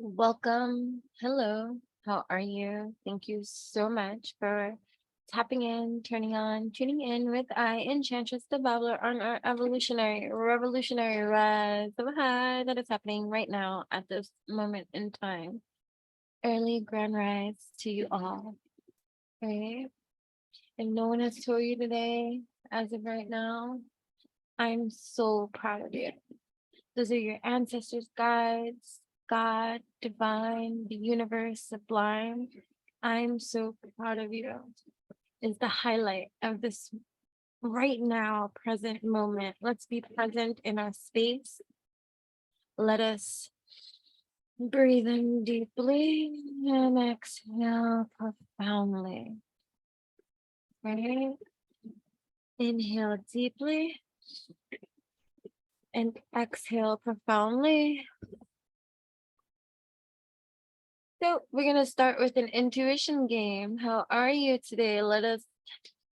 Welcome. Hello. How are you? Thank you so much for tapping in, turning on, tuning in with Enchanted DICE on our evolutionary, revolutionary rise of high that is happening right now at this moment in time. Early grand rise to you all. Right? If no one has told you today, as of right now, I'm so proud of you. Those are your ancestors, guides, God, divine, the universe, sublime. I'm so proud of you. Is the highlight of this right now, present moment. Let's be present in our space. Let us breathe in deeply and exhale profoundly. Right? Inhale deeply and exhale profoundly. So we're going to start with an intuition game. How are you today? Let us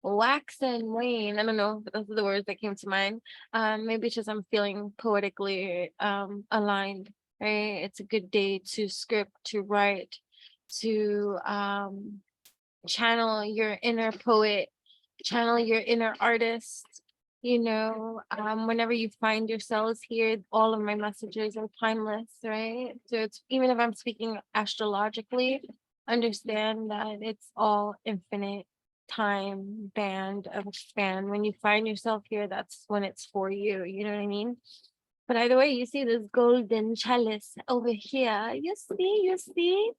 wax and wane. I don't know, those are the words that came to mind. Maybe it's just I'm feeling poetically aligned, right? It's a good day to script, to write, to channel your inner poet, channel your inner artist. Whenever you find yourselves here, all of my messages are timeless, right? So it's even if I'm speaking astrologically, understand that it's all infinite time band of span. When you find yourself here, that's when it's for you. You know what I mean? But either way, you see this golden chalice over here. You see?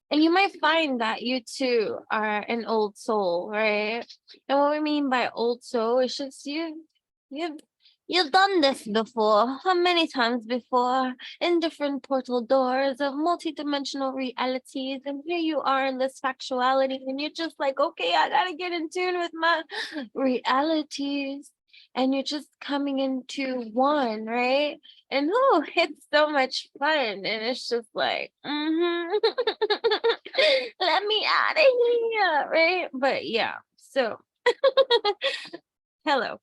And you might find that you too are an old soul, right? And what we mean by old soul is just you've you've done this before, how many times before, in different portal doors of multidimensional realities. And here you are in this factuality, and you're just like, okay, I gotta get in tune with my realities. And you're just coming into one, right? And oh, it's so much fun. And it's just like, let me out of here, right? But yeah, so hello.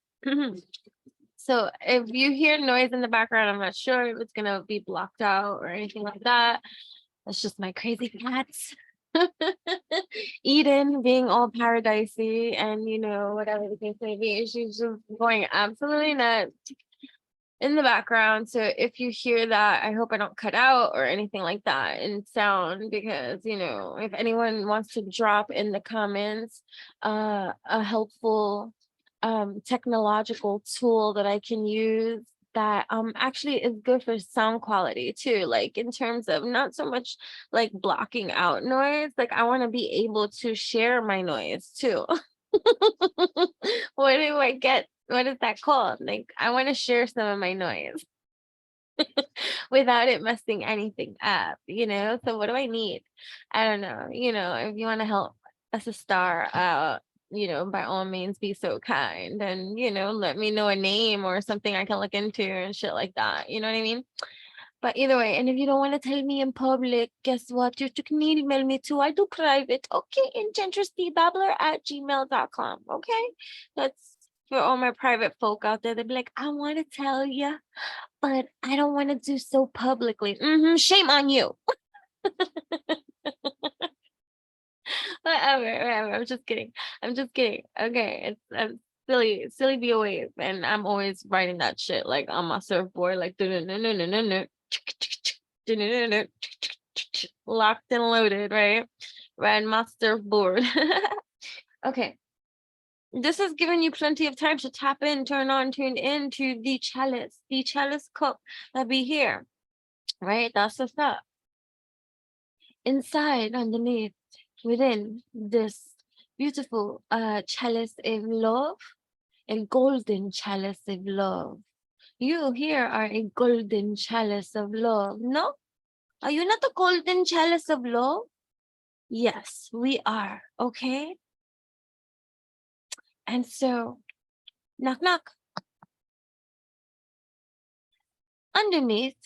So if you hear noise in the background, I'm not sure if it's gonna be blocked out or anything like that. That's just my crazy cats. Eden being all paradisey and whatever the case may be, she's just going absolutely nuts in the background. So if you hear that, I hope I don't cut out or anything like that in sound, because if anyone wants to drop in the comments a helpful technological tool that I can use that actually is good for sound quality too, like in terms of not so much like blocking out noise. Like I want to be able to share my noise too. What do I get? What is that called? Like I want to share some of my noise without it messing anything up, So what do I need? I don't know. If you want to help us a star out, by all means be so kind and, let me know a name or something I can look into and shit like that. You know what I mean? But either way, and if you don't want to tell me in public, guess what? You can email me too. I do private. Okay, enchantressbabbler@gmail.com. Okay, that's for all my private folk out there. They'd be like, I want to tell you, but I don't want to do so publicly. Shame on you. Whatever. I'm just kidding. Okay, it's silly BOA, and I'm always writing that shit like on my surfboard, like locked and loaded, right? Riding my surfboard. Okay. This has given you plenty of time to tap in, turn on, tune in to the chalice cup that be here, right? That's the stuff. Inside, underneath, within this beautiful chalice of love, a golden chalice of love. You here are a golden chalice of love. No? Are you not a golden chalice of love? Yes, we are. Okay. And so, knock, knock. Underneath,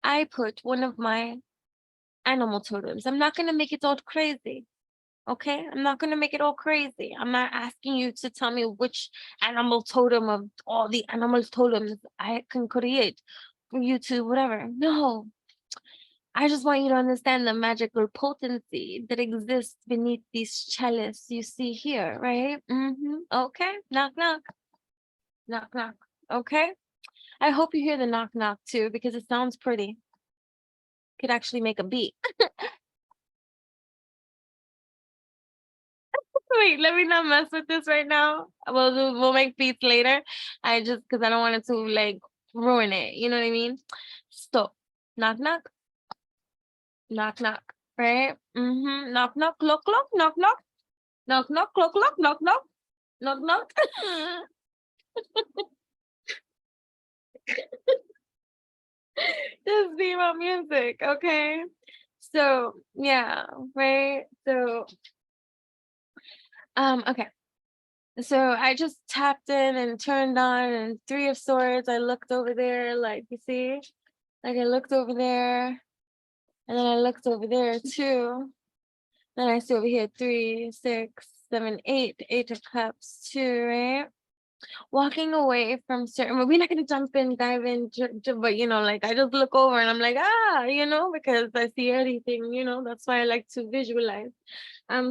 I put one of my animal totems. I'm not going to make it all crazy. Okay, I'm not going to make it all crazy. I'm not asking you to tell me which animal totem of all the animal totems I can create for you to whatever. No, I just want you to understand the magical potency that exists beneath these chalice you see here, right? Okay. Knock, knock. Knock, knock. Okay. I hope you hear the knock, knock too, because it sounds pretty. Could actually make a beat. Wait, let me not mess with this right now. We'll make beats later. Because I don't want it to like ruin it. You know what I mean? Stop. Knock, knock. Knock, knock. Right? Knock, knock, clock, clock, knock, knock. Knock, knock, clock, clock, knock, knock. Knock, knock. Just be my music, okay? So yeah, right. So okay. So I just tapped in and turned on, and Three of Swords. I looked over there, like you see, like I looked over there, and then I looked over there too. Then I see over here 3, 6, 7, 8, 8 of Cups too, right? Walking away from certain, well, we're not gonna jump in, dive in, but you know, like I just look over and I'm like, you know, because I see everything, you know. That's why I like to visualize,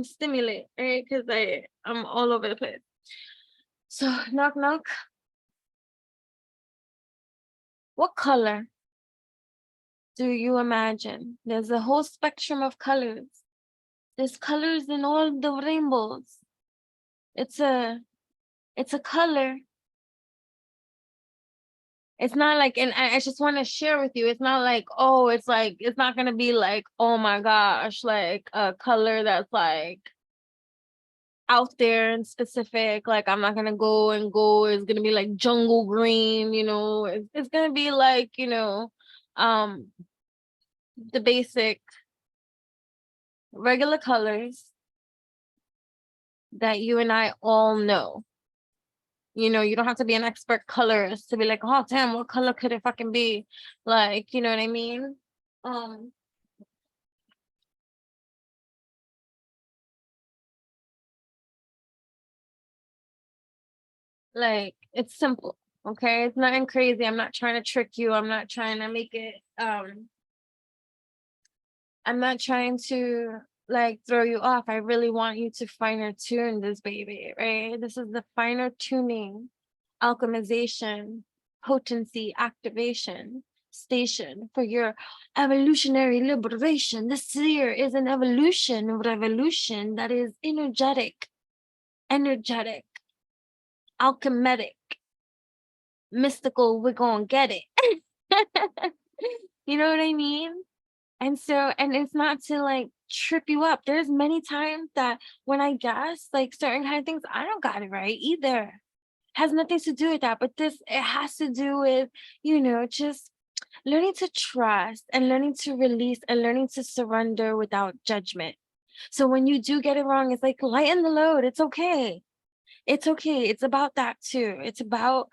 stimulate, right? Because I'm all over the place. So knock, knock. What color do you imagine? There's a whole spectrum of colors. There's colors in all the rainbows. It's a color. It's not like, and I just want to share with you, it's not like, oh, it's like, it's not going to be like, oh my gosh, like a color that's like out there and specific. Like I'm not going to go, it's going to be like jungle green, you know. It's going to be like, you know, the basic regular colors that you and I all know. You know, you don't have to be an expert colorist to be like, oh damn, what color could it fucking be? Like, you know what I mean? Like it's simple, okay? It's nothing crazy. I'm not trying to trick you. I'm not trying to make it I'm not trying to like throw you off. I really want you to finer tune this baby, right? This is the finer tuning, alchemization, potency, activation station for your evolutionary liberation. This year is an evolution, revolution that is energetic, alchemic, mystical. We're gonna get it. You know what I mean? And so, and it's not to like trip you up. There's many times that when I guess like certain kind of things, I don't got it right either. Has nothing to do with that, but this, it has to do with, you know, just learning to trust and learning to release and learning to surrender without judgment. So when you do get it wrong, it's like lighten the load. It's okay. It's okay. It's about that too. It's about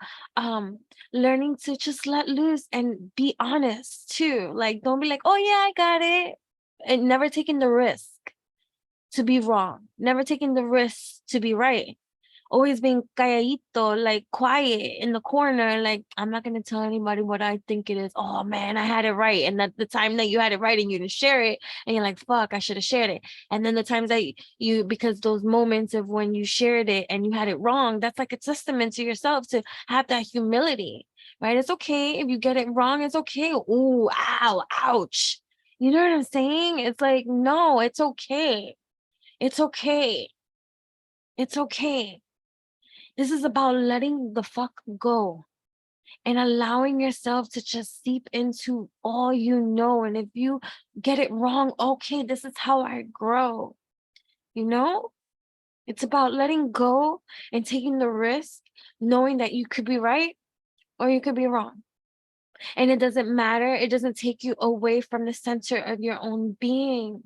learning to just let loose and be honest too. Like don't be like, oh yeah, I got it. And never taking the risk to be wrong, never taking the risk to be right. Always being calladito, like quiet in the corner, like I'm not gonna tell anybody what I think it is. Oh man, I had it right. And that the time that you had it right and you didn't share it, and you're like, fuck, I should have shared it. And then the times that you, because those moments of when you shared it and you had it wrong, that's like a testament to yourself to have that humility, right? It's okay if you get it wrong. It's okay. Ooh, ow, ouch. You know what I'm saying? It's like, no, it's okay. It's okay. It's okay. This is about letting the fuck go and allowing yourself to just seep into all you know. And if you get it wrong, okay, this is how I grow. You know, it's about letting go and taking the risk, knowing that you could be right or you could be wrong. And it doesn't matter. It doesn't take you away from the center of your own being.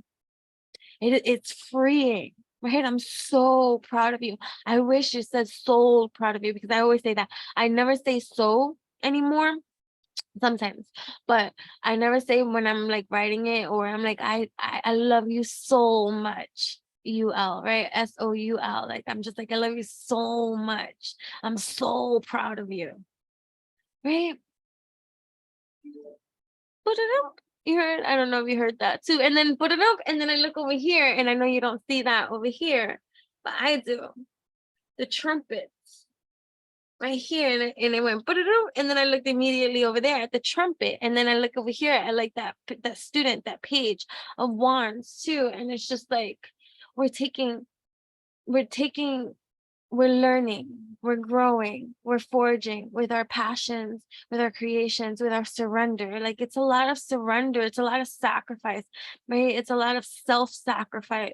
It's freeing, right? I'm so proud of you. I wish it said so proud of you, because I always say that. I never say so anymore, sometimes, but I never say when I'm like writing it, or I'm like, I love you so much. UL, right? SOUL. Like I'm just like, I love you so much. I'm so proud of you. Right? Put it up. You heard? I don't know if you heard that too. And then put it up, and then I look over here, and I know you don't see that over here, but I do. The trumpets right here, and it went put it up, and then I looked immediately over there at the trumpet, and then I look over here at like that student, that page of wands too, and it's just like we're taking, we're learning, we're growing, we're forging with our passions, with our creations, with our surrender. Like it's a lot of surrender, it's a lot of sacrifice, right? It's a lot of self-sacrifice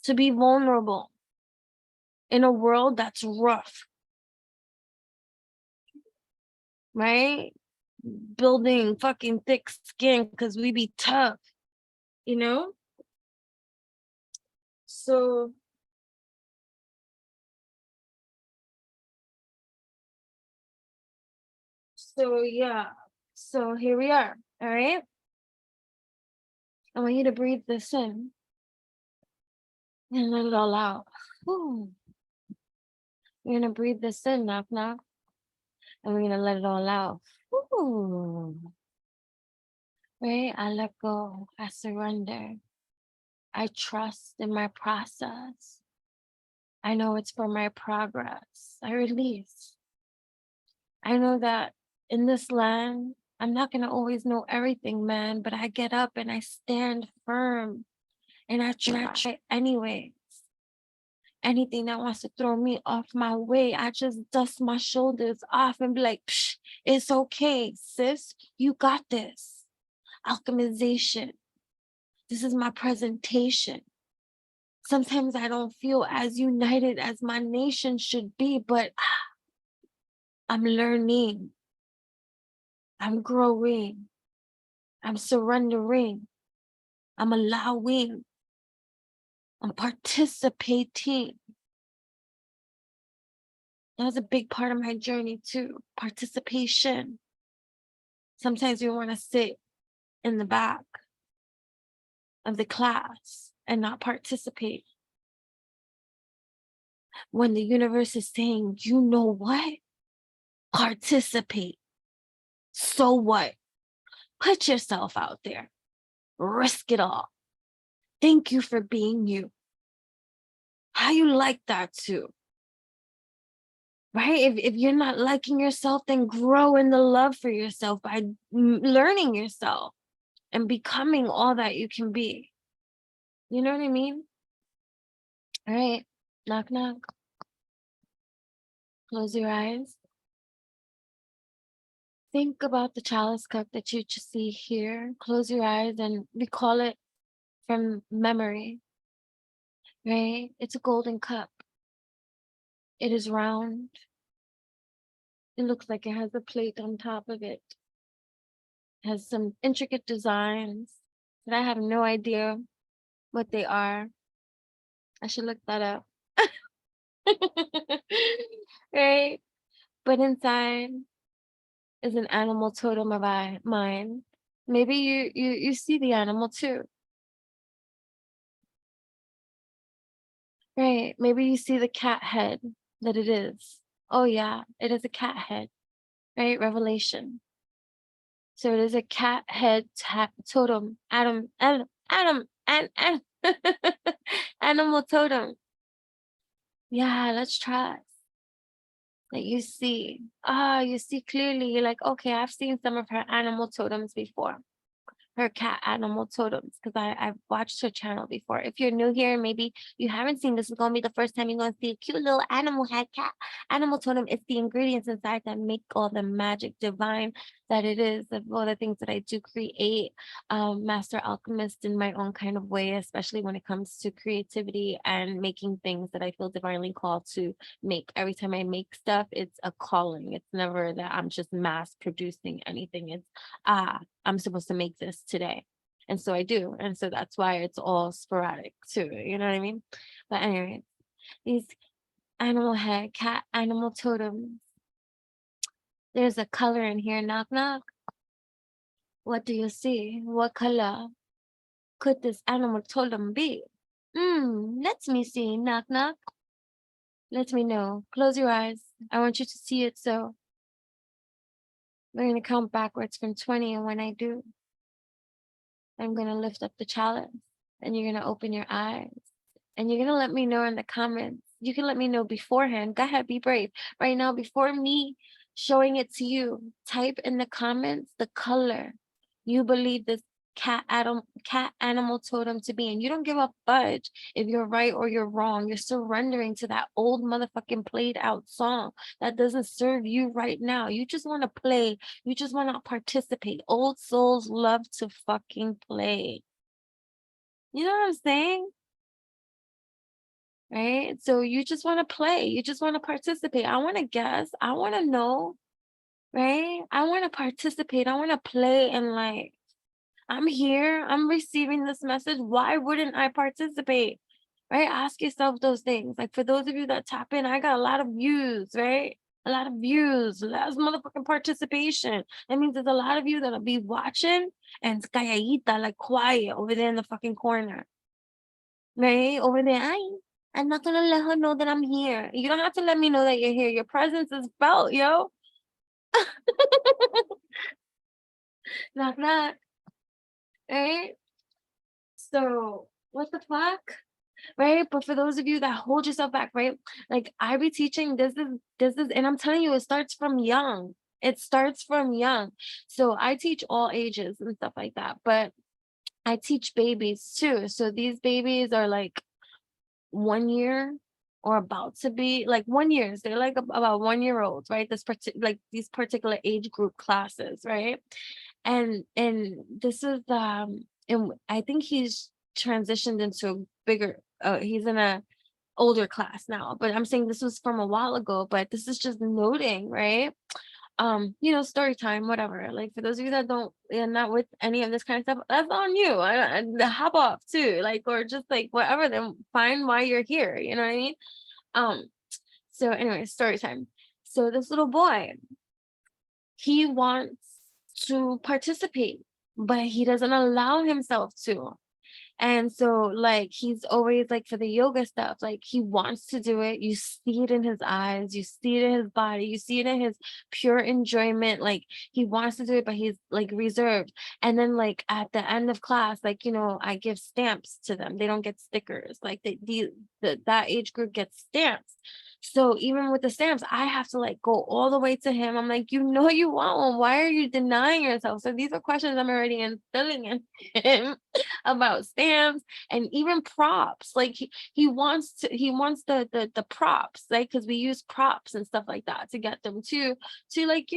to be vulnerable in a world that's rough, right? Building fucking thick skin because we be tough, you know? So yeah. So here we are. All right. I want you to breathe this in and let it all out. Whew. You're gonna breathe this in, knock knock, and we're gonna let it all out. Whew. Right? I let go. I surrender. I trust in my process. I know it's for my progress. I release. I know that in this land, I'm not gonna always know everything, man, but I get up and I stand firm and I try anyways. Anything that wants to throw me off my way, I just dust my shoulders off and be like, psh, it's okay, sis. You got this. Alchemization. This is my presentation. Sometimes I don't feel as united as my nation should be, but I'm learning. I'm growing. I'm surrendering. I'm allowing. I'm participating. That was a big part of my journey too. Participation. Sometimes we want to sit in the back of the class and not participate. When the universe is saying, you know what? Participate. So what? Put yourself out there. Risk it all. Thank you for being you. How you like that too? Right? If you're not liking yourself, then grow in the love for yourself by learning yourself and becoming all that you can be. You know what I mean? All right. Knock, knock. Close your eyes. Think about the chalice cup that you just see here. Close your eyes and recall it from memory, right? It's a golden cup. It is round. It looks like it has a plate on top of it. It has some intricate designs that I have no idea what they are. I should look that up. Right? But inside is an animal totem of mine. Maybe you see the animal too. Right. Maybe you see the cat head that it is. Oh yeah, it is a cat head, right? Revelation. So it is a cat head totem, and animal totem. Yeah, let's trust that you see. Ah, you see clearly. You're like, okay, I've seen some of her animal totems before. Her cat animal totems, because I've watched her channel before. If you're new here, maybe you haven't seen this, is gonna be the first time you're gonna see a cute little animal head cat animal totem. It's the ingredients inside that make all the magic divine that it is, of all the things that I do create. Master alchemist in my own kind of way, especially when it comes to creativity and making things that I feel divinely called to make. Every time I make stuff, it's a calling. It's never that I'm just mass producing anything. It's I'm supposed to make this today. And so I do. And so that's why it's all sporadic too. You know what I mean? But anyway, these animal head, cat animal totems. There's a color in here, knock knock. What do you see? What color could this animal totem be? Let me see, knock knock. Let me know. Close your eyes. I want you to see it so. We're going to count backwards from 20. And when I do, I'm going to lift up the chalice and you're going to open your eyes and you're going to let me know in the comments. You can let me know beforehand. Go ahead, be brave. Right now, before me showing it to you, type in the comments the color you believe this cat animal totem to be. And you don't give a fudge if you're right or you're wrong. You're surrendering to that old motherfucking played out song that doesn't serve you right now. You just want to play. You just want to participate. Old souls love to fucking play. You know what I'm saying? Right? So you just want to play. You just want to participate. I want to guess. I want to know. Right? I want to participate. I want to play and like, I'm here. I'm receiving this message. Why wouldn't I participate? Right? Ask yourself those things. Like for those of you that tap in, I got a lot of views, right? A lot of views, lots of motherfucking participation. That means there's a lot of you that'll be watching and calladita, like quiet over there in the fucking corner. Right? Over there. I'm not gonna let her know that I'm here. You don't have to let me know that you're here. Your presence is felt, yo. Knock knock. Right? So what the fuck? Right? But for those of you that hold yourself back, right? Like I be teaching this is, and I'm telling you, it starts from young. It starts from young. So I teach all ages and stuff like that, but I teach babies too. So these babies are like 1 year or about to be like 1 year. They're like about 1 year olds, right? Like these particular age group classes, right? And this is and I think he's transitioned into a bigger he's in a older class now, but I'm saying this was from a while ago, but this is just noting, right? Story time, whatever. Like for those of you that don't, you're not with any of this kind of stuff, that's on you. The hop off too, like, or just like whatever, then find why you're here. You know what I mean? Um, so anyway, story time. So this little boy, he wants to participate, but he doesn't allow himself to. And so like he's always like for the yoga stuff, like he wants to do it. You see it in his eyes, you see it in his body, you see it in his pure enjoyment. Like he wants to do it, but he's like reserved. And then like at the end of class, like I give stamps to them. They don't get stickers. Like that age group gets stamps. So even with the stamps, I have to like go all the way to him. I'm like, you want one. Why are you denying yourself? So these are questions I'm already instilling in him about stamps and even props. Like he wants the props, like because we use props and stuff like that to get them to like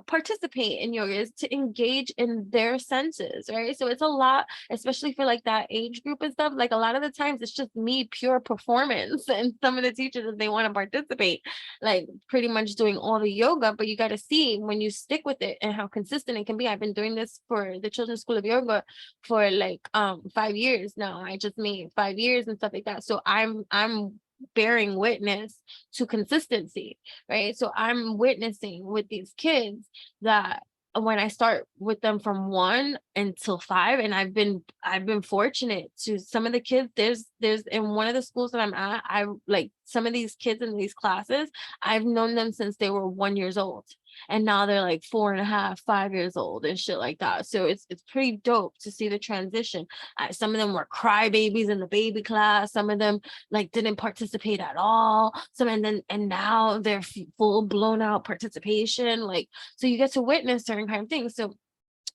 participate in yoga, is to engage in their senses, right? So it's a lot, especially for like that age group and stuff. Like a lot of the times it's just me pure performance and some of the teachers, if they want to participate, like pretty much doing all the yoga. But you got to see when you stick with it and how consistent it can be. I've been doing this for the Children's School of Yoga for like 5 years now. I just made 5 years and stuff like that. So I'm bearing witness to consistency, right? So I'm witnessing with these kids that when I start with them from 1 until 5, and I've been fortunate to some of the kids, there's in one of the schools that I'm at, I like some of these kids in these classes, I've known them since they were 1 years old. And now they're like 4.5, 5 years old and shit like that. So it's pretty dope to see the transition. Some of them were crybabies in the baby class. Some of them like didn't participate at all. And now they're full blown out participation. Like, so you get to witness certain kind of things. So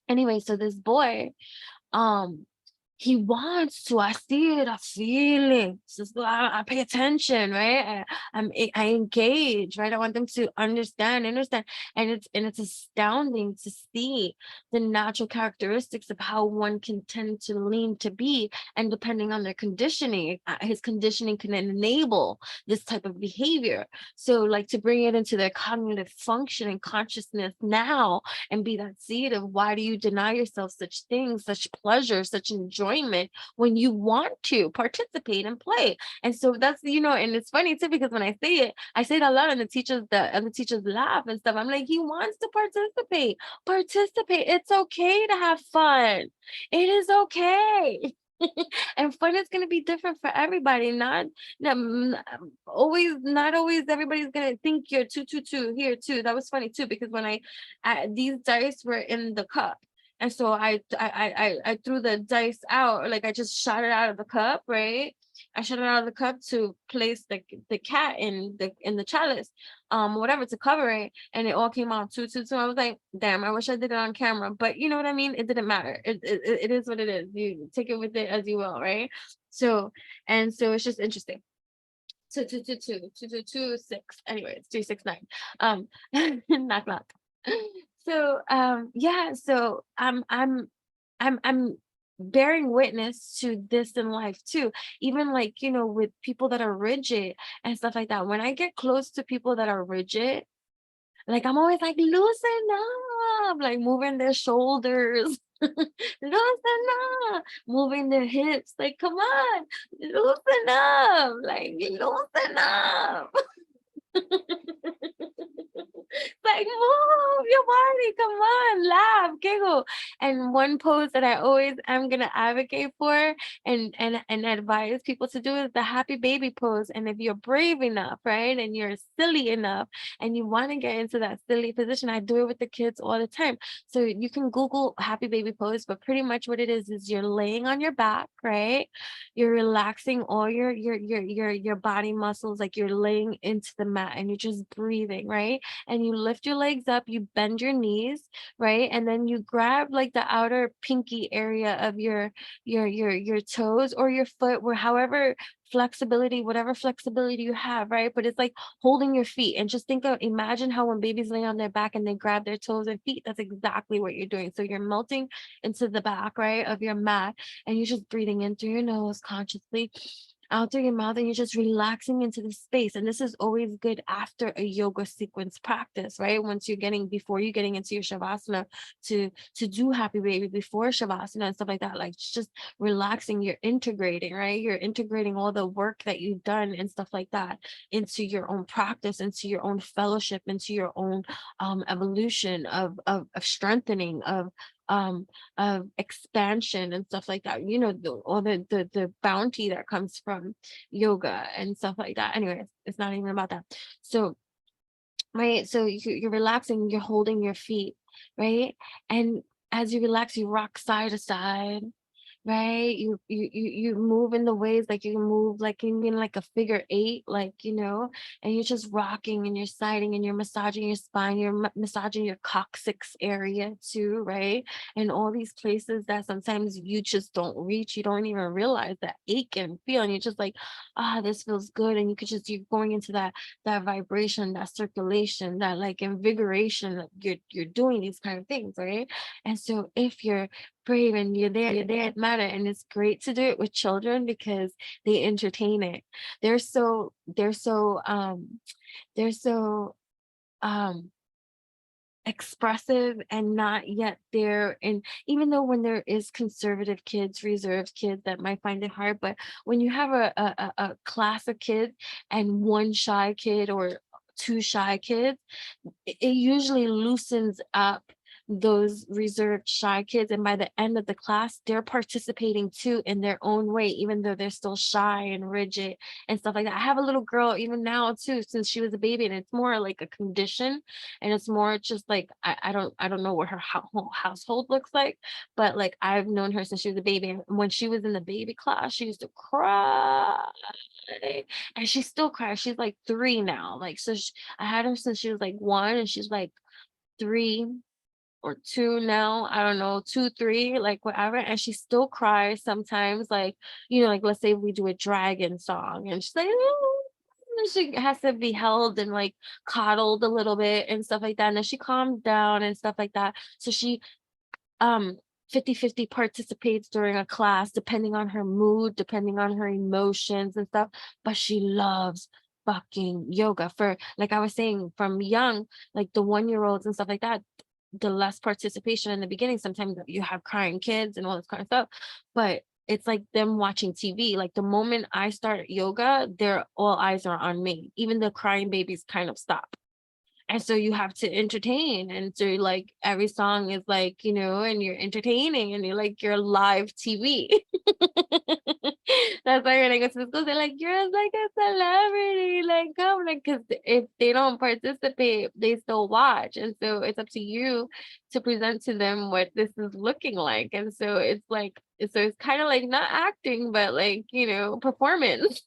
anyway, so this boy, um, he wants to. I see it. I feel it. So I pay attention, right? I engage, right? I want them to understand, and it's astounding to see the natural characteristics of how one can tend to lean to be, and depending on their conditioning, his conditioning can enable this type of behavior. So, like to bring it into their cognitive function and consciousness now, and be that seed of why do you deny yourself such things, such pleasure, such enjoyment when you want to participate and play. And so that's and it's funny too, because when I say it a lot, and the teachers laugh and stuff. I'm like, he wants to participate. It's okay to have fun. It is okay. And fun is going to be different for everybody. Not always everybody's going to think you're two here too. That was funny too, because when these dice were in the cup. And so I threw the dice out, like I just shot it out of the cup, right? I shot it out of the cup to place the cat in the chalice, whatever, to cover it, and it all came out two. I was like, damn, I wish I did it on camera, but you know what I mean. It didn't matter. It is what it is. You take it with it as you will, right? So it's just interesting. Two, 6. Anyway, it's 369. Knock knock. So yeah, so I'm bearing witness to this in life too. Even like, with people that are rigid and stuff like that. When I get close to people that are rigid, like I'm always like, loosen up, like moving their shoulders, loosen up, moving their hips, like come on, loosen up, like loosen up. Like move your body, come on, laugh, giggle. And one pose that I always am gonna advocate for and advise people to do is the happy baby pose. And if you're brave enough, right, and you're silly enough and you want to get into that silly position, I do it with the kids all the time. So you can Google happy baby pose, but pretty much what it is you're laying on your back, right? You're relaxing all your body muscles, like you're laying into the mat and you're just breathing, right? And you lift your legs up, you bend your knees, right? And then you grab like the outer pinky area of your toes or your foot, where however whatever flexibility you have, right? But it's like holding your feet, and just imagine how when babies lay on their back and they grab their toes and feet, that's exactly what you're doing. So you're melting into the back, right, of your mat, and you're just breathing in through your nose consciously, out through your mouth, and you're just relaxing into the space. And this is always good after a yoga sequence practice, right? Before you're getting into your shavasana, to do happy baby before shavasana and stuff like that, like just relaxing, you're integrating, right? You're integrating all the work that you've done and stuff like that into your own practice, into your own fellowship, into your own evolution of strengthening, um expansion and stuff like that, all the bounty that comes from yoga and stuff like that. Anyways, it's not even about that. So right, so you're relaxing, you're holding your feet, right? And as you relax, you rock side to side, right? You move in the ways, like you move like in like a figure eight, like, and you're just rocking and you're siding and you're massaging your spine, you're massaging your coccyx area too, right? And all these places that sometimes you just don't reach, you don't even realize that ache and feel, and you're just like, this feels good. And you're going into that vibration, that circulation, that like invigoration, like you're doing these kind of things, right? And so if you're brave and you're there at matter, and it's great to do it with children because they entertain it. They're so um expressive and not yet there. And even though when there is conservative kids, reserved kids that might find it hard, but when you have a class of kids and one shy kid or two shy kids, it usually loosens up those reserved shy kids, and by the end of the class they're participating too in their own way, even though they're still shy and rigid and stuff like that. I have a little girl even now too, since she was a baby, and it's more like a condition, and it's more just like I don't know what her whole household looks like, but like I've known her since she was a baby, and when she was in the baby class she used to cry, and she still cries. She's like 3 now, like, so I had her since she was like 1, and she's like 3 or 2 now, I don't know, 2, 3, like whatever. And she still cries sometimes, like, like let's say we do a dragon song and she's like, "Oh," and she has to be held and like coddled a little bit and stuff like that. And then she calms down and stuff like that. So she um 50-50 participates during a class, depending on her mood, depending on her emotions and stuff. But she loves fucking yoga. For like I was saying, from young, like the 1-year-olds and stuff like that, the less participation in the beginning. Sometimes you have crying kids and all this kind of stuff, but it's like them watching TV. Like the moment I start yoga, their all eyes are on me. Even the crying babies kind of stop, And so you have to entertain, and so like every song is like, you know, and you're entertaining, and you're like, you're live TV. That's why when I go to the schools, they're like, you're like a celebrity, like come, like, because if they don't participate, they still watch, and so it's up to you to present to them what this is looking like. And so it's like, so it's kind of like not acting, but like, you know, performance.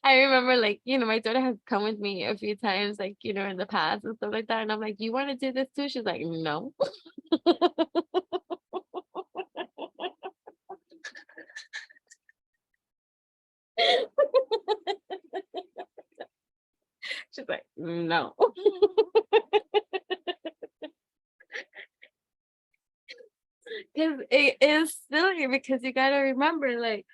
I remember, like, you know, my daughter has come with me a few times, like, you know, in the past and stuff like that. And I'm like, you want to do this too? She's like, no. She's like, no. Because it is silly, because you got to remember, like,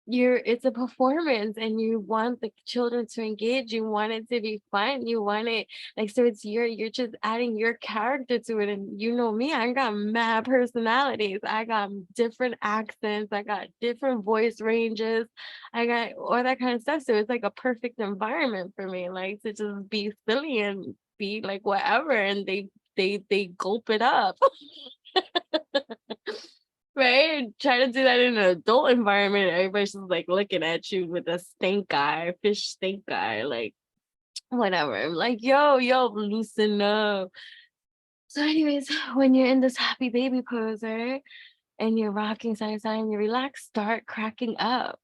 it's a performance, and you want the children to engage, you want it to be fun, you want it like, so it's you're just adding your character to it. And you know me, I got mad personalities, I got different accents, I got different voice ranges, I got all that kind of stuff. So it's like a perfect environment for me, like, to just be silly and be like whatever, and they gulp it up. Right? Try to do that in an adult environment. Everybody's just like looking at you with a stink eye, fish stink eye, like whatever. I'm like, yo, loosen up. So, anyways, when you're in this happy baby pose, right? And you're rocking side to side and you relax, start cracking up.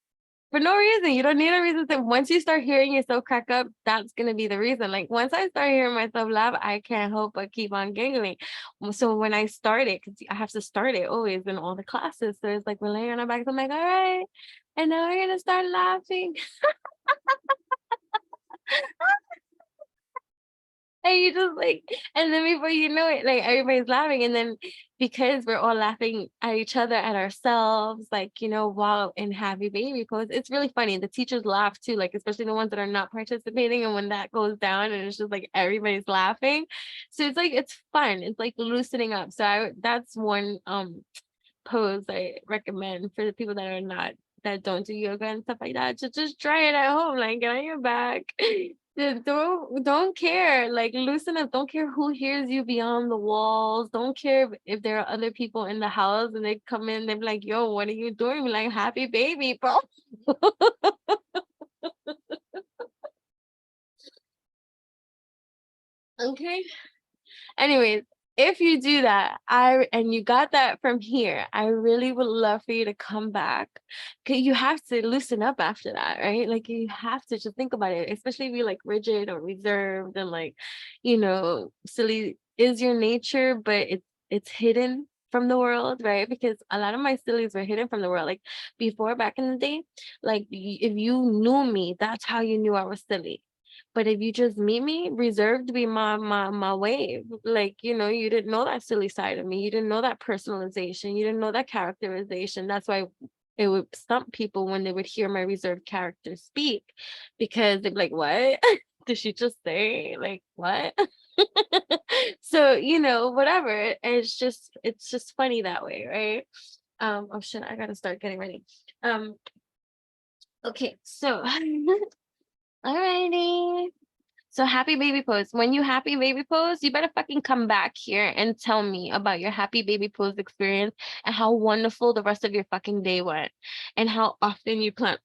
For no reason. You don't need a reason to. Once you start hearing yourself crack up, that's gonna be the reason. Like, once I start hearing myself laugh, I can't help but keep on giggling. So when I start it, because I have to start it always in all the classes. So it's like we're laying on our backs. I'm like, all right, and now we're gonna start laughing. And you just like, and then before you know it, like everybody's laughing. And then because we're all laughing at each other, at ourselves, like, you know, while in happy baby pose, it's really funny. The teachers laugh too, like, especially the ones that are not participating. And when that goes down and it's just like everybody's laughing. So it's like, it's fun. It's like loosening up. So that's one pose I recommend for the people that are not, that don't do yoga and stuff like that, to just try it at home, like get on your back. Don't care, like loosen up. Don't care who hears you beyond the walls. Don't care if there are other people in the house and they come in, they're like, yo, what are you doing? We're like, happy baby, bro. Okay. Anyways, if you do that, and you got that from here, I really would love for you to come back. Okay, you have to loosen up after that, right? Like, you have to just think about it, especially if you're like rigid or reserved and like, you know, silly is your nature, but it's hidden from the world, right? Because a lot of my sillies were hidden from the world. Like before, back in the day, like if you knew me, that's how you knew I was silly. But if you just meet me, reserved be my wave. Like, you know, you didn't know that silly side of me. You didn't know that personalization. You didn't know that characterization. That's why it would stump people when they would hear my reserved character speak, because they'd be like, what? Did she just say? Like, what? So, you know, whatever. It's just funny that way, right? Oh shit, I gotta start getting ready. Okay, so alrighty. So happy baby pose. When you happy baby pose, you better fucking come back here and tell me about your happy baby pose experience and how wonderful the rest of your fucking day went, and how often you plan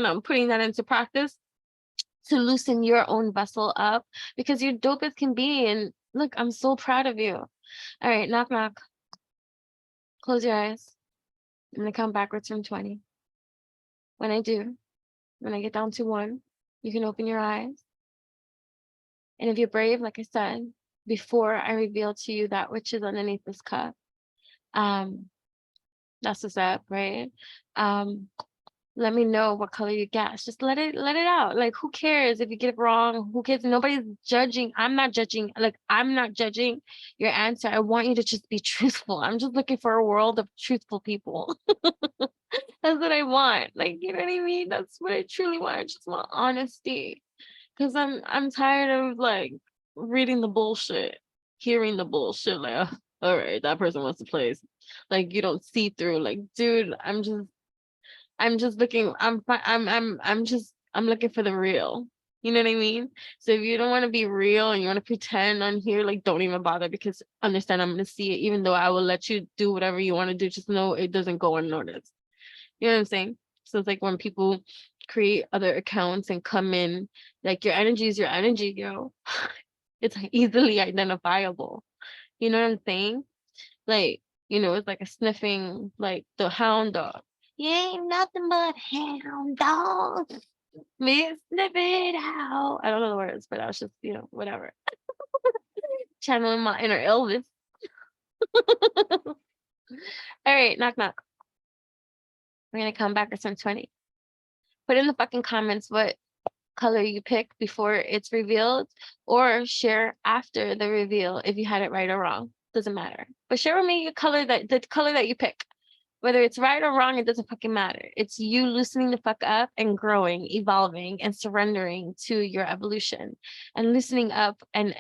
on putting that into practice to loosen your own vessel up, because you're dope as can be. And look, I'm so proud of you. All right, knock knock. Close your eyes. I'm gonna count backwards from 20. When I do, when I get down to 1, you can open your eyes. And if you're brave, like I said, before I reveal to you that which is underneath this cup, um, that's what's up, right? Um, let me know what color you guess. Just let it out. Like, who cares if you get it wrong? Who cares? Nobody's judging. I'm not judging. Like, I'm not judging your answer. I want you to just be truthful. I'm just looking for a world of truthful people. That's what I want. Like, you know what I mean? That's what I truly want. I just want honesty. Because I'm tired of like reading the bullshit, hearing the bullshit. Like, all right, that person wants to place. Like, you don't see through. Like, dude, I'm just looking. I'm just I'm looking for the real. You know what I mean? So if you don't want to be real and you want to pretend on here, like, don't even bother, because understand I'm going to see it, even though I will let you do whatever you want to do. Just know it doesn't go unnoticed. You know what I'm saying? So it's like when people create other accounts and come in, like, your energy is your energy, yo. It's easily identifiable. You know what I'm saying? Like, it's like a sniffing, like the hound dog. You ain't nothing but hound dog. Me sniff it out. I don't know the words, but I was just, whatever. Channeling my inner Elvis. All right, knock knock. We're gonna come back at some 20. Put in the fucking comments what color you pick before it's revealed, or share after the reveal if you had it right or wrong. Doesn't matter. But share with me the color that you pick. Whether it's right or wrong, it doesn't fucking matter. It's you loosening the fuck up and growing, evolving, and surrendering to your evolution, and loosening up and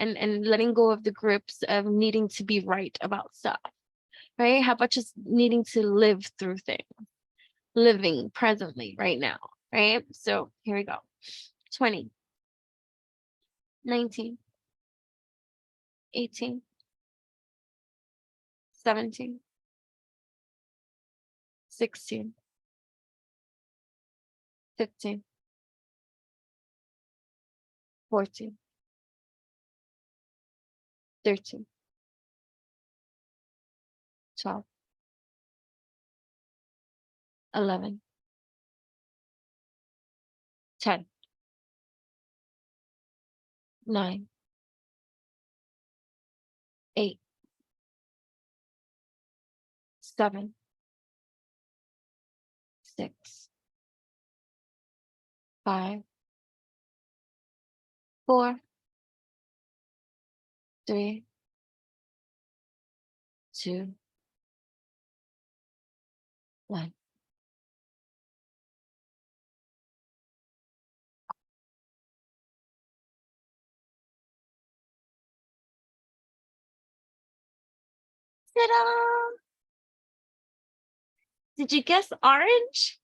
letting go of the grips of needing to be right about stuff, right? How about just needing to live through things, living presently right now, right? So here we go. 20, 19, 18, 17, 16, 15, 14, 13, 12, 11, 10, 9, 8, 7, 6, 5, 4, 3, 2, 1. Ta-da! Did you guess orange?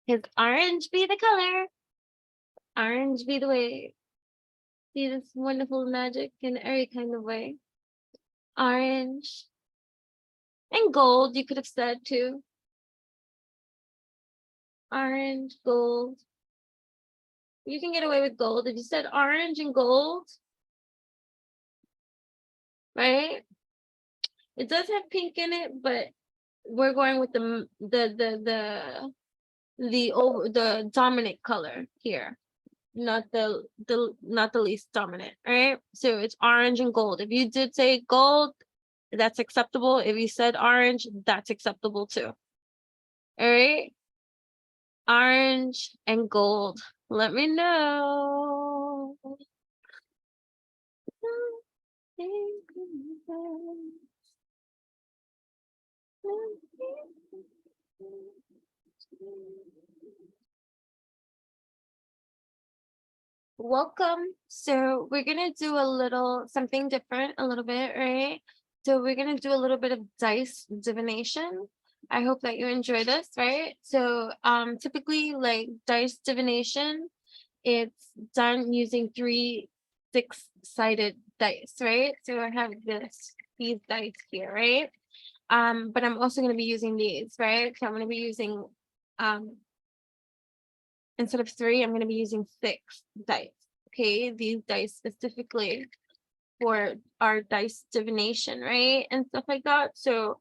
Because orange be the color. Orange be the way. See this wonderful magic in every kind of way. Orange. And gold, you could have said too. Orange, gold. You can get away with gold. If you said orange and gold, right? It does have pink in it, but we're going with the dominant color here, not the least dominant, right? So it's orange and gold. If you did say gold, that's acceptable. If you said orange, that's acceptable too. All right, orange and gold. Let me know. Welcome. So we're gonna do a little something different, a little bit, right? So we're gonna do a little bit of dice divination. I hope that you enjoy this, right? So typically, like, dice divination, it's done using 3 6-sided dice, right? So I have these dice here, right? But I'm also gonna be using these, right? So I'm gonna be using instead of 3, I'm gonna be using 6 dice. Okay, these dice specifically for our dice divination, right? And stuff like that. So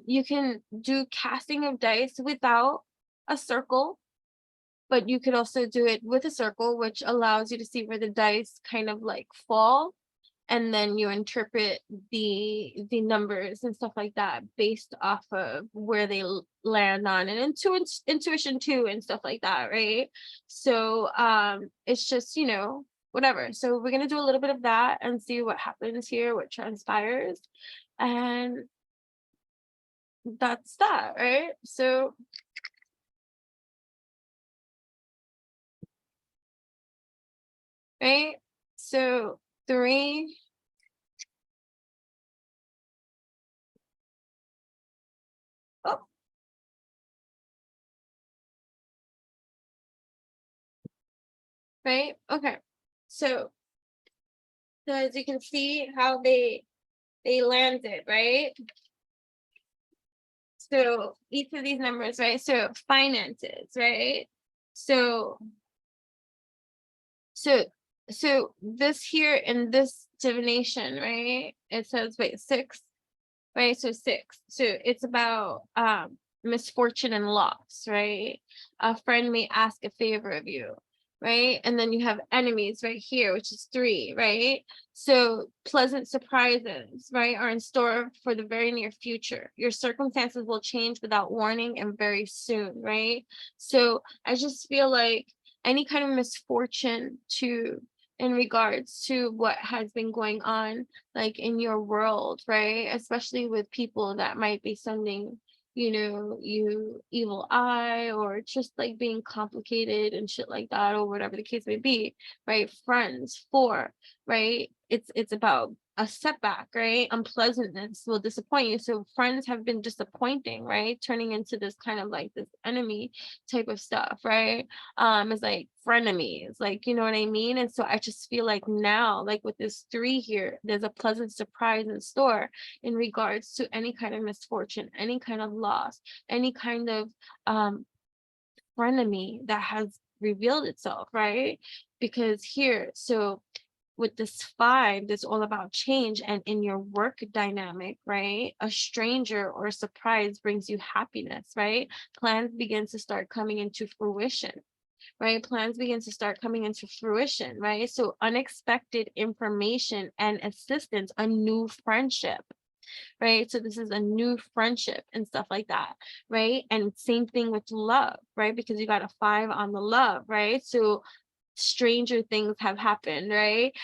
you can do casting of dice without a circle, but you could also do it with a circle, which allows you to see where the dice kind of like fall, and then you interpret the numbers and stuff like that based off of where they land on, and intuition too and stuff like that, right? So it's just, whatever. So we're gonna do a little bit of that and see what happens here, what transpires, and that's that, right? So right, so 3. Oh, right? Okay. So, as you can see how they landed, right? So each of these numbers, right? So finances, right? So so so this here in this divination, right? It says, wait, 6, right? So 6. So it's about misfortune and loss, right? A friend may ask a favor of you, right? And then you have enemies right here, which is 3, right? So pleasant surprises, right, are in store for the very near future. Your circumstances will change without warning and very soon, right? So I just feel like any kind of misfortune to in regards to what has been going on like in your world, right? Especially with people that might be sending, you evil eye, or just like being complicated and shit like that, or whatever the case may be, right? Friends, 4, right? It's about a setback, right? Unpleasantness will disappoint you. So friends have been disappointing, right? Turning into this kind of like this enemy type of stuff, right? It's like frenemies, like, you know what I mean? And so I just feel like now, like with this 3 here, there's a pleasant surprise in store in regards to any kind of misfortune, any kind of loss, any kind of frenemy that has revealed itself, right? Because here, so with this 5, that's all about change. And in your work dynamic, right, a stranger or a surprise brings you happiness, right? Plans begin to start coming into fruition, right? Plans begin to start coming into fruition, right? So unexpected information and assistance, a new friendship, right? So this is a new friendship and stuff like that, right? And same thing with love, right? Because you got a 5 on the love, right? So stranger things have happened, right?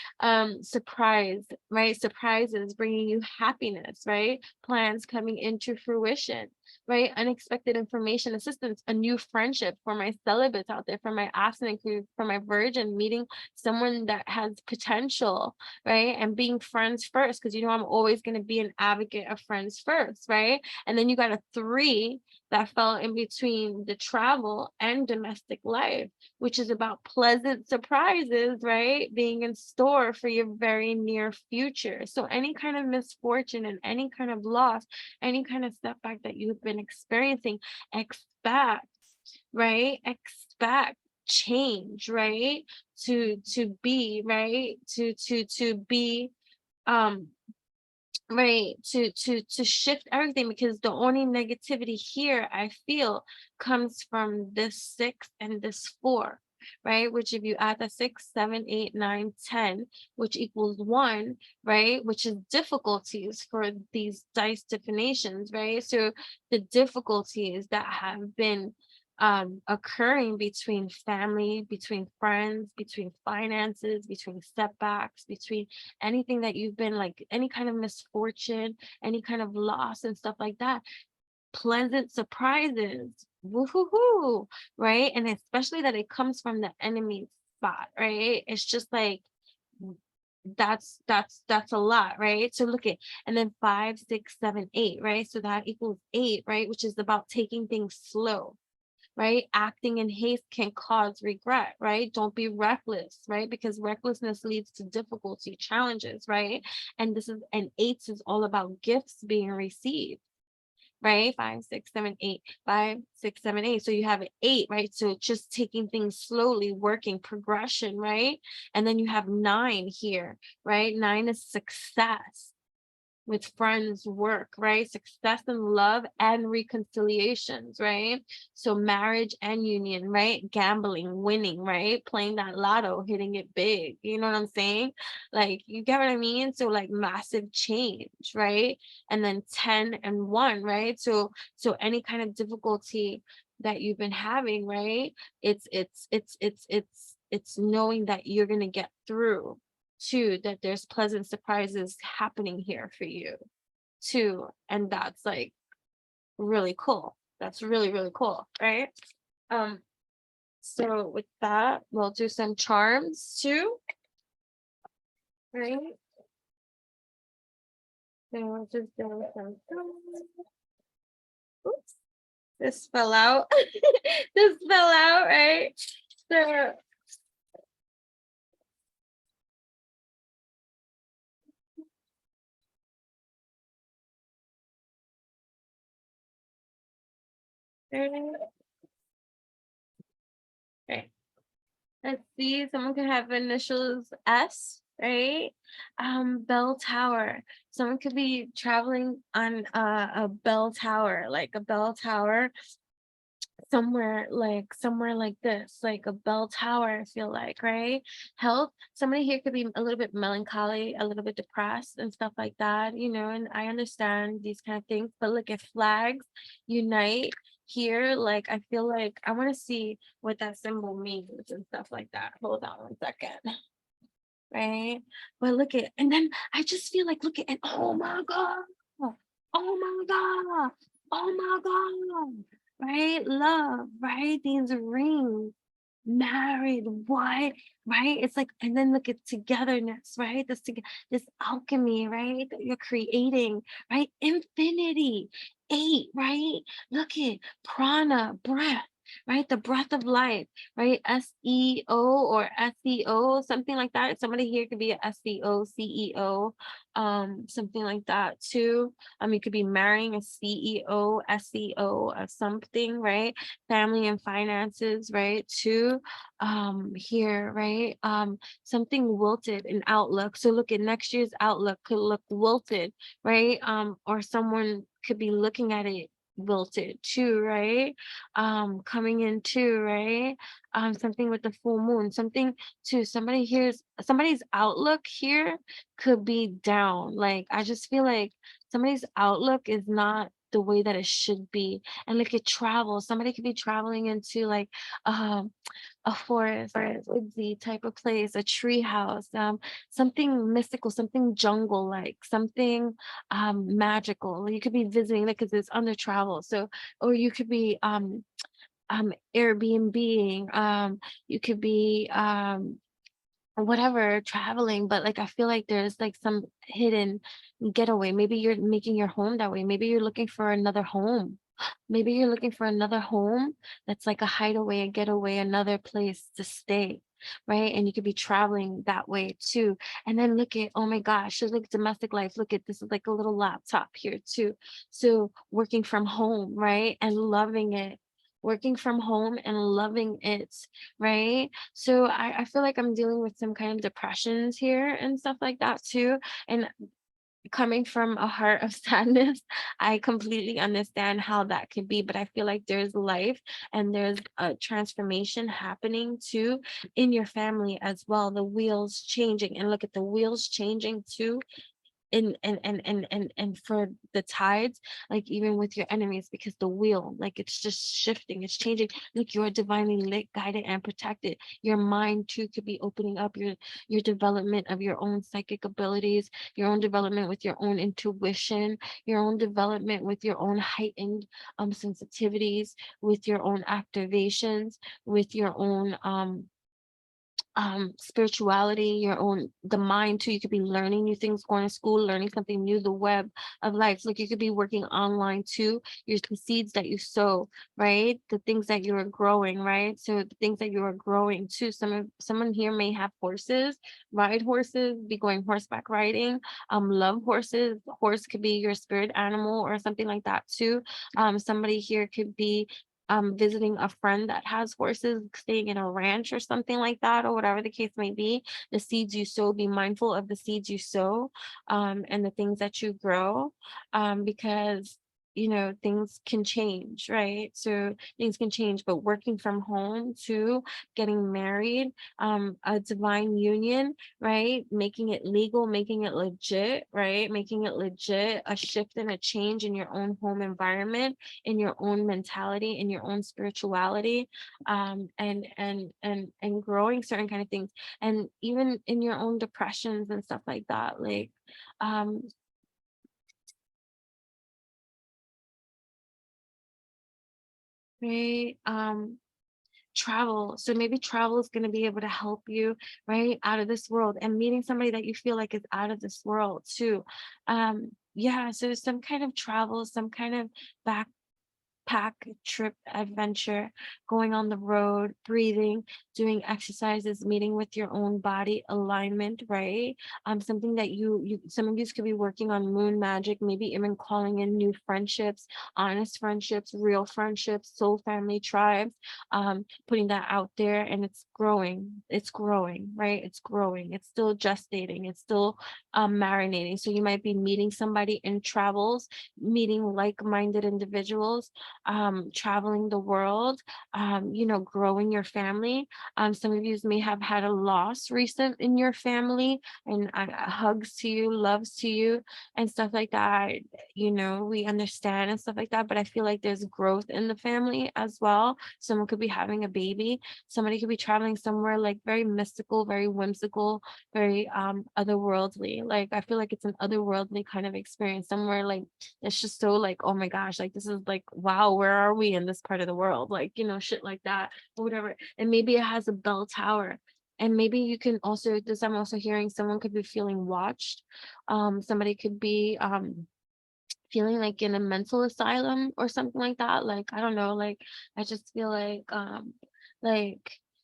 Surprise, right? Surprises bringing you happiness, right? Plans coming into fruition, right? Unexpected information, assistance, a new friendship for my celibates out there, for my abstinent crew, for my virgin, meeting someone that has potential, right? And being friends first, because I'm always going to be an advocate of friends first, right? And then you got a 3 that fell in between the travel and domestic life, which is about pleasant surprises, right, being in store for your very near future. So any kind of misfortune and any kind of loss, any kind of setback that you've been experiencing, expect, right? Expect change, right? To be, right? To be right, to shift everything, because the only negativity here I feel comes from this 6 and this 4, right? Which if you add the 6, 7, 8, 9, 10, which equals 1, right? Which is difficulties for these dice definitions, right? So the difficulties that have been occurring between family, between friends, between finances, between setbacks, between anything that you've been like, any kind of misfortune, any kind of loss and stuff like that, pleasant surprises, woohoo, right? And especially that it comes from the enemy spot, right? It's just like that's a lot, right? So look at, and then 5, 6, 7, 8, right? So that equals 8, right? Which is about taking things slow, right? Acting in haste can cause regret, right? Don't be reckless, right? Because recklessness leads to difficulty, challenges, right? And this is, and 8 is all about gifts being received, right? 5, 6, 7, 8, 5, 6, 7, 8. So you have an 8, right? So just taking things slowly, working, progression, right? And then you have 9 here, right? 9 is success with friends, work, right? Success in love and reconciliations, right? So marriage and union, right? Gambling, winning, right? Playing that lotto, hitting it big. You know what I'm saying? Like, you get what I mean? So like massive change, right? And then 10 and 1, right? So any kind of difficulty that you've been having, right? It's knowing that you're gonna get through. 2, that there's pleasant surprises happening here for you too, and that's like really cool. That's really, really cool, right? um so with that, we'll do some charms too, right? So we'll just do some charms. Oops, this fell out. This fell out, right? So Right. Right. Let's see, someone could have initials S, right? Bell tower. Someone could be traveling on a bell tower, like a bell tower somewhere like this, like a bell tower, I feel like, right? Health, somebody here could be a little bit melancholy, a little bit depressed and stuff like that, and I understand these kind of things, but look, if flags unite here, like I feel like I want to see what that symbol means and stuff like that. Hold on one second. Right? But look at, and then I just feel like, look at, and oh my God, oh my God, oh my God, right? Love, right? These rings, married, what, right? It's like, and then look at togetherness, right? This alchemy, right? That you're creating, right? Infinity, eight, right? Look at prana, breath, right? The breath of life, right? SEO or SEO, something like that. Somebody here could be a SEO, CEO, something like that too. You could be marrying a CEO, SEO of something, right? Family and finances, right? Too. Here, right? Something wilted in outlook. So look at next year's outlook could look wilted, right? Or someone could be looking at it wilted too, right? Coming in too, right? Something with the full moon, something to somebody's outlook here could be down. Like I just feel like somebody's outlook is not the way that it should be. And look at travel. Somebody could be traveling into like a forest or a woodsy type of place, a tree house, something mystical, something jungle like, something magical. You could be visiting because it's under travel. So, or you could be Airbnb, you could be whatever traveling, but like I feel like there's like some hidden getaway. Maybe you're making your home that way. Maybe you're looking for another home. Maybe you're looking for another home that's like a hideaway, a getaway, another place to stay, right? And you could be traveling that way too. And then look at, oh my gosh, just look at domestic life. Look at this is like a little laptop here too. So working from home, right? And loving it. Working from home and loving it, right? So I feel like I'm dealing with some kind of depressions here and stuff like that too. And coming from a heart of sadness, I completely understand how that could be, but I feel like there's life and there's a transformation happening too in your family as well. The wheels changing, and look at the wheels changing too and for the tides, like even with your enemies, because the wheel, like it's just shifting, it's changing. Like you're divinely lit, guided, and protected. Your mind too could be opening up, your development of your own psychic abilities, your own development with your own intuition, your own development with your own heightened sensitivities, with your own activations, with your own spirituality, your own, the mind too. You could be learning new things, going to school, learning something new, the web of life. Like you could be working online too. The seeds that you sow, right? The things that you are growing, right? So the things that you are growing too. Someone here may have horses, ride horses, be going horseback riding, love horses. Horse could be your spirit animal or something like that too. Somebody here could be visiting a friend that has horses, staying in a ranch or something like that, or whatever the case may be. The seeds you sow, be mindful of the seeds you sow, and the things that you grow, because things can change, right? So things can change, but working from home to getting married, a divine union, right? Making it legal, making it legit, right? Making it legit, a shift and a change in your own home environment, in your own mentality, in your own spirituality, and growing certain kind of things, and even in your own depressions and stuff like that, like um right travel. So maybe travel is going to be able to help you, right, out of this world, and meeting somebody that you feel like is out of this world too. Yeah, so some kind of travel, some kind of back backpack trip adventure, going on the road, breathing, doing exercises, meeting with your own body alignment, right? Something that you some of you could be working on moon magic, maybe even calling in new friendships, honest friendships, real friendships, soul family tribes, putting that out there, and it's growing, right? It's growing, it's still gestating, it's still marinating. So you might be meeting somebody in travels, meeting like-minded individuals, traveling the world, growing your family. Some of you may have had a loss recent in your family, and hugs to you, loves to you, and stuff like that. We understand and stuff like that, but I feel like there's growth in the family as well. Someone could be having a baby, somebody could be traveling somewhere like very mystical, very whimsical, very otherworldly. Like I feel like it's an otherworldly kind of experience, somewhere like it's just so like, oh my gosh, like this is like, wow, where are we in this part of the world? Like, shit like that, or whatever. And maybe it has a bell tower. And maybe you can also, this I'm also hearing, someone could be feeling watched. Somebody could be feeling like in a mental asylum or something like that. Like, I don't know, like I just feel like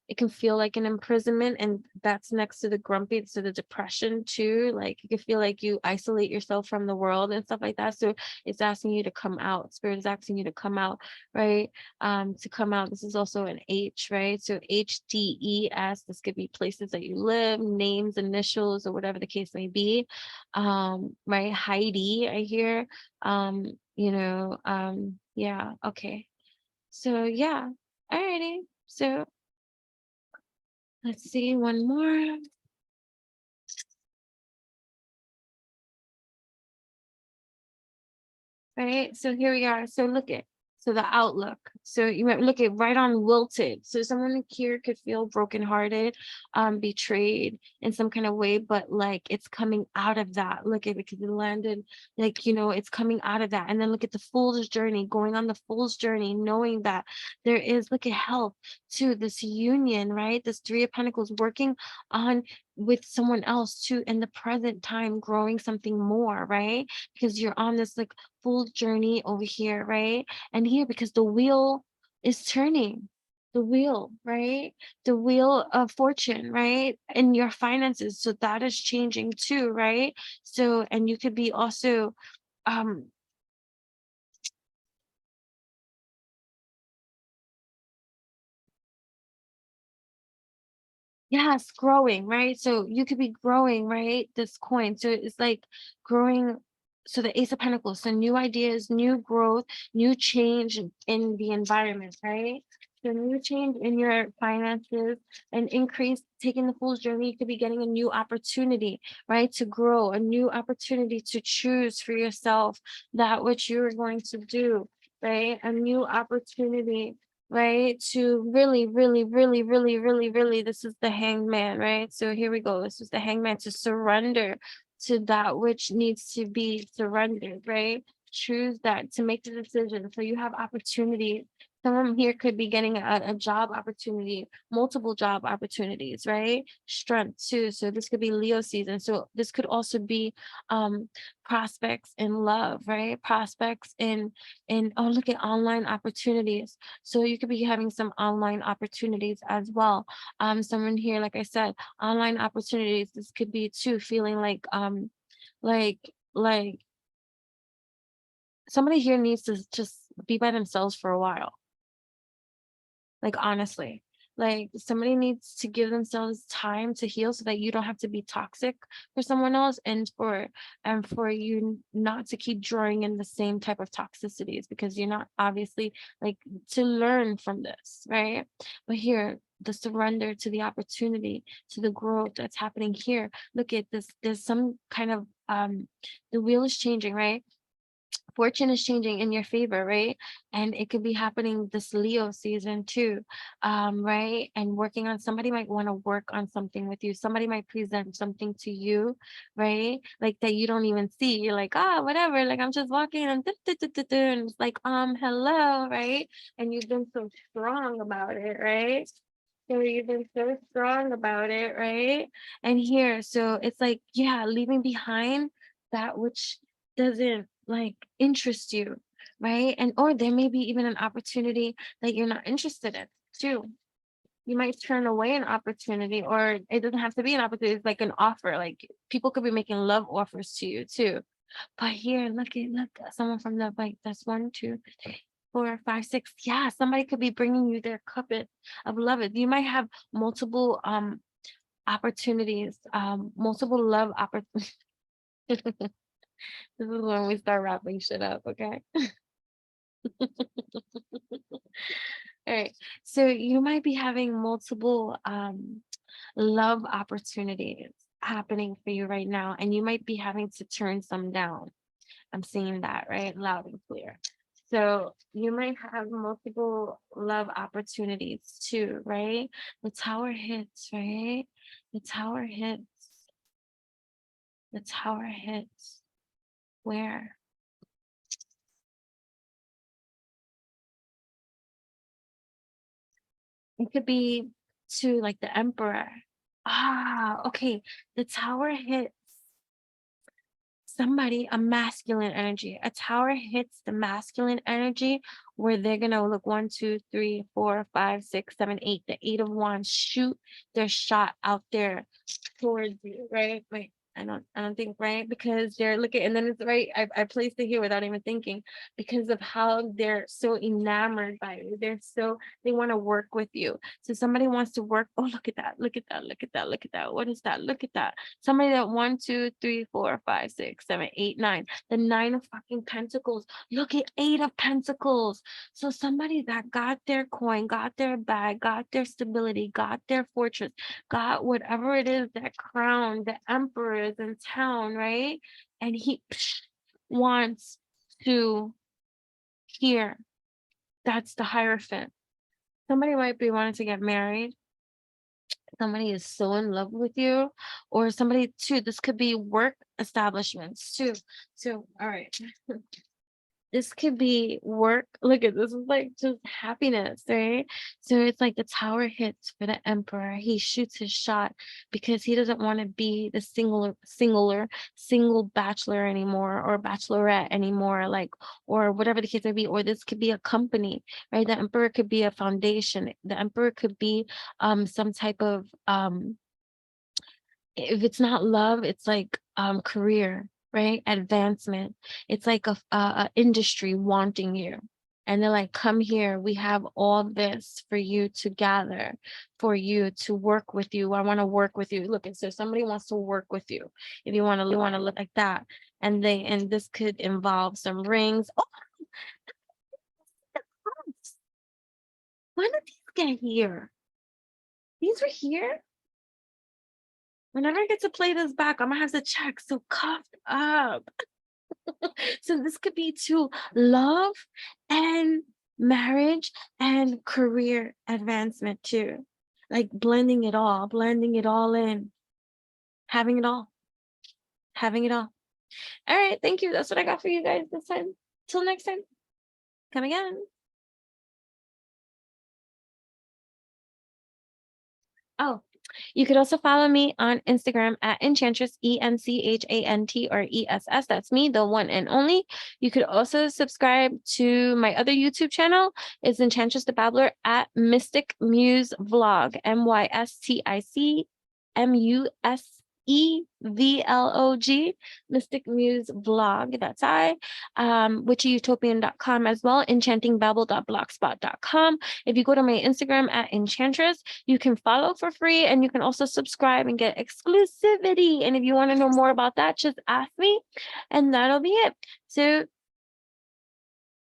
it can feel like an imprisonment, and that's next to the grumpy, so the depression too. Like you can feel like you isolate yourself from the world and stuff like that. So it's asking you to come out. Spirit is asking you to come out, right? To come out. This is also an H, right? So HDES. This could be places that you live, names, initials, or whatever the case may be. Right? Heidi, I hear. Yeah, okay. So yeah. Alrighty. So let's see one more. Right, so here we are. So look at, so the outlook. So you might look at right on wilted. So someone here could feel brokenhearted, betrayed in some kind of way, but like it's coming out of that. Look at it, because it landed, like, it's coming out of that. And then look at the fool's journey, going on the fool's journey, knowing that there is, look at health too, this union, right? This Three of Pentacles, working on with someone else too in the present time, growing something more, right? Because you're on this like full journey over here, right? And here, because the wheel is turning, the wheel, right? The wheel of fortune, right? And your finances. So that is changing too, right? So, and you could be also, um, yes, growing, right? So you could be growing, right? This coin. So it's like growing. So the Ace of Pentacles, so new ideas, new growth, new change in the environment, right? So new change in your finances, an increase, taking the fool's journey. You could be getting a new opportunity, right? To grow, a new opportunity to choose for yourself that which you're going to do, right? A new opportunity, right? To really, really, really, really, really, really, this is the hangman, right? So here we go. This is the hangman, to surrender to that which needs to be surrendered, right? Choose that, to make the decision. So you have opportunity. Someone here could be getting a job opportunity, multiple job opportunities, right? Strength too. So this could be Leo season. So this could also be prospects in love, right? Prospects in oh, look at online opportunities. So you could be having some online opportunities as well. Someone here, like I said, online opportunities. This could be too, feeling like like somebody here needs to just be by themselves for a while. Like, honestly, like somebody needs to give themselves time to heal, so that you don't have to be toxic for someone else, and for you not to keep drawing in the same type of toxicities, because you're not, obviously, like, to learn from this, right? But here, the surrender to the opportunity, to the growth that's happening here. Look at this. There's some kind of the wheel is changing, right? Fortune is changing in your favor, right? And it could be happening this Leo season too, right? And working on, somebody might want to work on something with you. Somebody might present something to you, right? Like that you don't even see. You're like, ah, whatever. Like I'm just walking and, and it's like, hello, right? And you've been so strong about it, right? So you've been so strong about it, right? And here, so it's like, yeah, leaving behind that which doesn't like interest you, right? And or there may be even an opportunity that you're not interested in too. You might turn away an opportunity, or it doesn't have to be an opportunity. It's like an offer. Like people could be making love offers to you too. But here, look, someone from the like that's 1, 2, 3, 4, 5, 6. Yeah, somebody could be bringing you their cup of love. You might have multiple opportunities, multiple love opportunities. This is when we start wrapping shit up, okay? All right. So you might be having multiple love opportunities happening for you right now, and you might be having to turn some down. I'm seeing that, right? Loud and clear. So you might have multiple love opportunities too, right? The tower hits, right? The tower hits. The tower hits. Where? It could be to like the emperor. Ah, okay. The tower hits somebody, a masculine energy. A tower hits the masculine energy where they're gonna look 1, 2, 3, 4, 5, 6, 7, 8. The 8 of Wands shoot their shot out there towards you, right? Wait, I don't think right because they're looking, and then it's right. I placed it here without even thinking because of how they're so enamored by you. They want to work with you. So somebody wants to work. Oh, look at that! Look at that! Look at that! Look at that! What is that? Look at that! Somebody that 1, 2, 3, 4, 5, 6, 7, 8, 9. The 9 of fucking Pentacles. Look at 8 of Pentacles. So somebody that got their coin, got their bag, got their stability, got their fortress, got whatever it is, that crown, the emperor is in town, right? And he wants to hear. That's the Hierophant. Somebody might be wanting to get married. Somebody is so in love with you, or somebody too. This could be work establishments too. So, all right. This could be work. Look at this is like just happiness, right? So it's like the tower hits for the emperor. He shoots his shot because he doesn't want to be the single bachelor anymore or bachelorette anymore, like, or whatever the case may be. Or this could be a company, right? The emperor could be a foundation. The emperor could be some type of if it's not love, it's like career, right? Advancement. It's like a industry wanting you. And they're like, come here. We have all this for you to gather, for you to work with you. I want to work with you. Look, and so somebody wants to work with you. If you want to look like that. And this could involve some rings. Oh, when did these get here? These were here? Whenever I get to play this back, I'm gonna have to check. So cuffed up. So this could be to love and marriage and career advancement too. Like blending it all in, having it all, having it all. All right, thank you. That's what I got for you guys this time. Till next time, come again. Oh, you could also follow me on Instagram at Enchantress, Enchant or ESS. That's me, the one and only. You could also subscribe to my other YouTube channel. It's Enchantress the Babbler at Mystic Muse Vlog, MysticMusevlog, Mystic Muse Vlog. That's I. Witchyutopian.com as well, enchantingbabble.blogspot.com. If you go to my Instagram at Enchantress, you can follow for free and you can also subscribe and get exclusivity. And if you want to know more about that, just ask me and that'll be it. So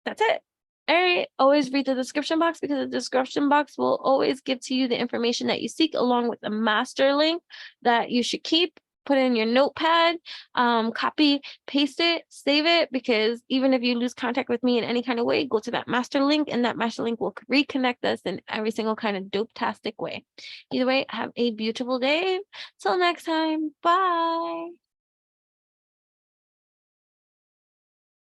that's it. All right. Always read the description box because the description box will always give to you the information that you seek along with a master link that you should keep. Put it in your notepad, copy, paste it, save it, because even if you lose contact with me in any kind of way, go to that master link and that master link will reconnect us in every single kind of dope-tastic way. Either way, have a beautiful day. Till next time. Bye.